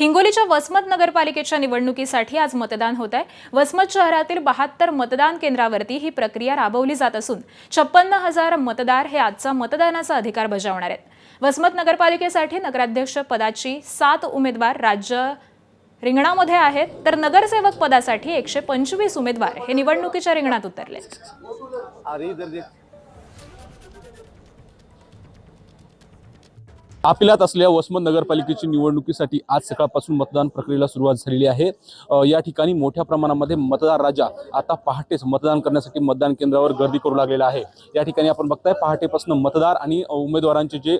हिंगोलीच्या वसमत नगरपालिकेच्या निवडणुकीसाठी आज मतदान होत आहे। वसमत शहरातील 72 मतदान केंद्रावरती ही प्रक्रिया राबवली जात असून 56,000 मतदार हे आजचा मतदानाचा अधिकार बजावणार आहेत। वसमत नगरपालिकेसाठी नगराध्यक्ष पदाची 7 उमेदवार राज्य रिंगणामध्ये आहेत, तर नगरसेवक पदासाठी 125 उमेदवार हे निवडणुकीच्या रिंगणात उतरले। आपल्यात असलेल्या वसमत नगरपालिकेची निवडणुकीसाठी आज सकाळपासून मतदान प्रक्रियेला सुरुवात झालेली आहे। या ठिकाणी मोठ्या प्रमाणामध्ये मतदार राजा आता पहाटेच मतदान करण्यासाठी मतदान केंद्रावर गर्दी करू लागलेला आहे। या ठिकाणी आपण बघताय पहाटेपासून मतदार आणि उमेदवारांचे जे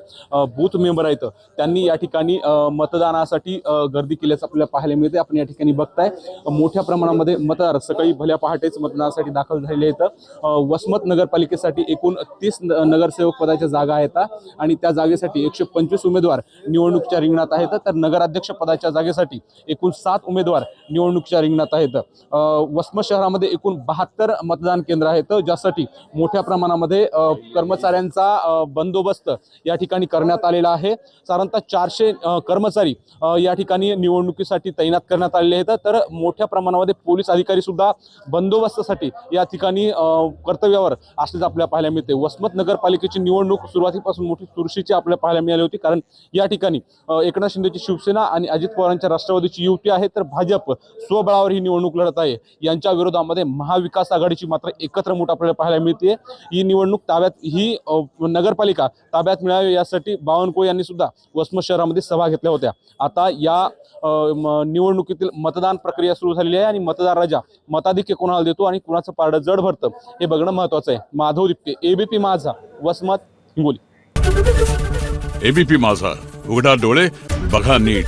बूथ मेंबर आहेत त्यांनी या ठिकाणी मतदानासाठी गर्दी केल्याचं आपल्याला पाहायला मिळते। आपण या ठिकाणी बघताय मोठ्या प्रमाणामध्ये मतदार सकाळी भल्या पहाटेच मतदानासाठी दाखल झालेले आहेत। वसमत नगरपालिकेसाठी एकूण 30 नगरसेवक पदाच्या जागा आहेत आणि त्या जागेसाठी 125 उमेदवार निवडणुकीच्या रिंगणात आहेत, तर नगराध्यक्ष पदाच्या जागेसाठी एकूण 7 उमेदवार निवडणुकीच्या रिंगणात आहेत। वसमत शहरामध्ये एकूण 72 मतदान केंद्र आहेत, ज्यासाठी मोठ्या प्रमाणामध्ये कर्मचाऱ्यांचा बंदोबस्त या ठिकाणी करण्यात आलेला आहे। साधारणतः 400 कर्मचारी या ठिकाणी निवडणुकीसाठी तैनात करण्यात आलेले आहेत, तर मोठ्या प्रमाणामध्ये पोलीस अधिकारी सुद्धा बंदोबस्तासाठी या ठिकाणी कर्तव्यावर असल्याचं आपल्याला पाहायला मिळते। वसमत नगरपालिकेची निवडणूक सुरुवातीपासून मोठी चुरशीची आपल्याला पाहायला मिळाली होती, कारण या ठिकाणी एकनाथ शिंदेची शिवसेना आणि अजित पवारांच्या राष्ट्रवादीची युती आहे, तर भाजप स्वबळावर ही निवडणूक लढत आहे। यांच्या विरोधामध्ये महाविकास आघाडीची मात्र एकत्र मोठ आपल्याला पाहायला मिळते। ही निवडणूक ही नगरपालिका ताब्यात मिळावी यासाठी बावनकुळे यांनी सुद्धा वसमत शहरामध्ये सभा घेतल्या होत्या। आता या निवडणुकीतील मतदान प्रक्रिया सुरू झालेली आहे आणि मतदार राजा मताधिक्य कोणाला देतो आणि कुणाचं पारडं जड भरतं हे बघणं महत्त्वाचं आहे। माधव दिप्के, एबीपी माझा, वसमत, हिंगोली। एबीपी माझा, उघडा डोळे बघा नीट।